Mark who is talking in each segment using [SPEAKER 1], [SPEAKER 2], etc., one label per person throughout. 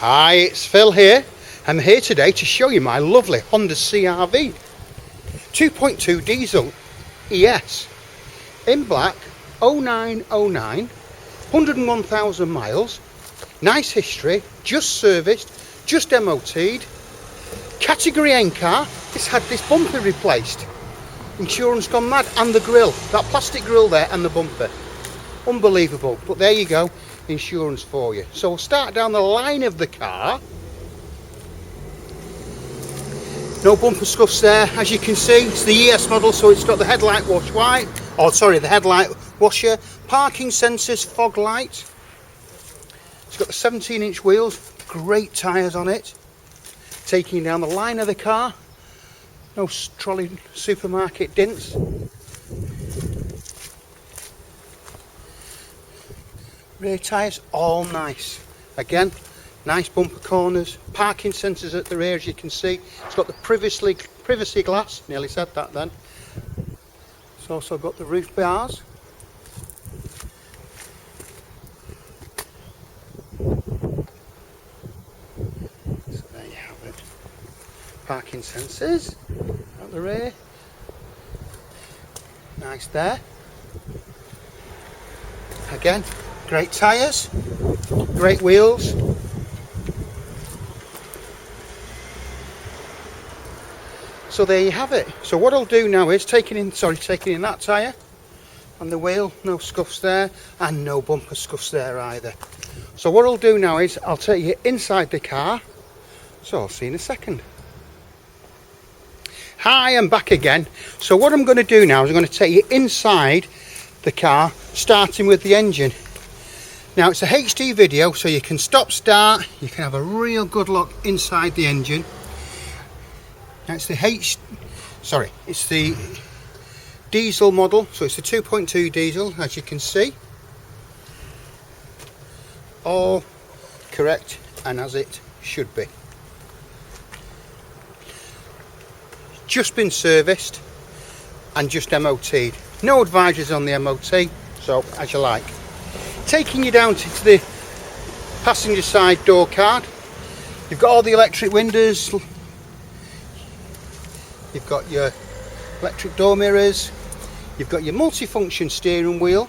[SPEAKER 1] Hi, it's Phil here. I'm here today to show you my lovely Honda CR-V 2.2 diesel ES in black, 0909, 101,000 miles, nice history, just serviced, just MOT'd, category N car. It's had this bumper replaced, insurance gone mad, and the grille, that plastic grille there, and the bumper, unbelievable. But there you go, insurance for you. So we'll start down the line of the car. No bumper scuffs there, as you can see. It's the ES model, so it's got the headlight wash white, the headlight washer, parking sensors, fog light. It's got the 17-inch wheels, great tyres on it. Taking down the line of the car, no trolley supermarket dents. Rear tyres, all nice. Again, nice bumper corners, parking sensors at the rear, as you can see. It's got the privacy glass, nearly said that then. It's also got the roof bars. So there you have it. Parking sensors at the rear. Nice there. Again, great tyres, great wheels. So there you have it. So what I'll do now is taking in that tyre and the wheel, no scuffs there, and no bumper scuffs there either. So what I'll do now is I'll take you inside the car. So I'll see you in a second. Hi, I'm back again. So what I'm going to do now is I'm going to take you inside the car, starting with the engine. Now it's a HD video, so you can stop start, you can have a real good look inside the engine. Now it's the diesel model, so it's the 2.2 diesel, as you can see. All correct and as it should be. Just been serviced and just MOT'd. No advisories on the MOT, so as you like. Taking you down to the passenger side door card. You've got all the electric windows. You've got your electric door mirrors. You've got your multifunction steering wheel,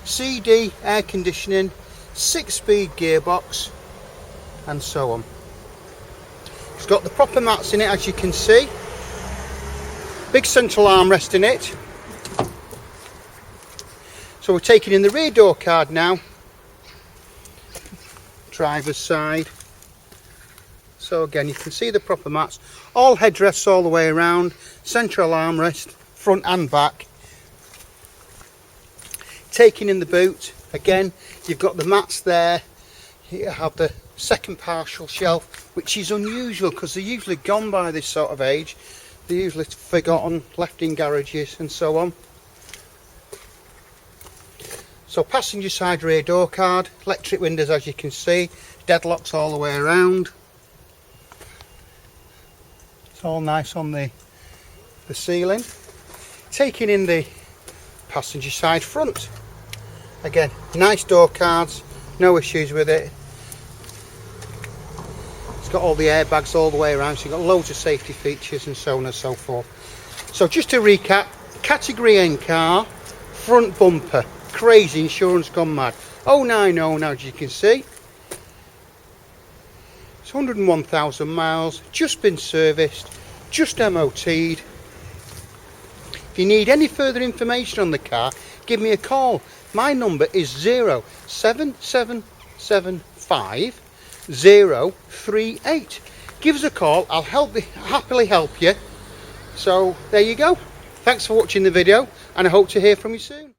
[SPEAKER 1] CD, air conditioning, 6-speed gearbox, and so on. It's got the proper mats in it, as you can see. Big central armrest in it. So we're taking in the rear door card now. Driver's side. So again, you can see the proper mats. All headrests all the way around. Central armrest, front and back. Taking in the boot. Again, you've got the mats there. You have the second partial shelf, which is unusual because they're usually gone by this sort of age. They're usually forgotten, left in garages and so on. So passenger side rear door card, electric windows, as you can see, deadlocks all the way around. It's all nice on the ceiling. Taking in the passenger side front. Again, nice door cards, no issues with it. It's got all the airbags all the way around, so you've got loads of safety features and so on and so forth. So just to recap, category N car, front bumper. Crazy, insurance gone mad. 090 now, as you can see. It's 101,000 miles, just been serviced, just MOT'd. If you need any further information on the car, give me a call. My number is 07775 038. Give us a call, I'll happily help you. So there you go. Thanks for watching the video, and I hope to hear from you soon.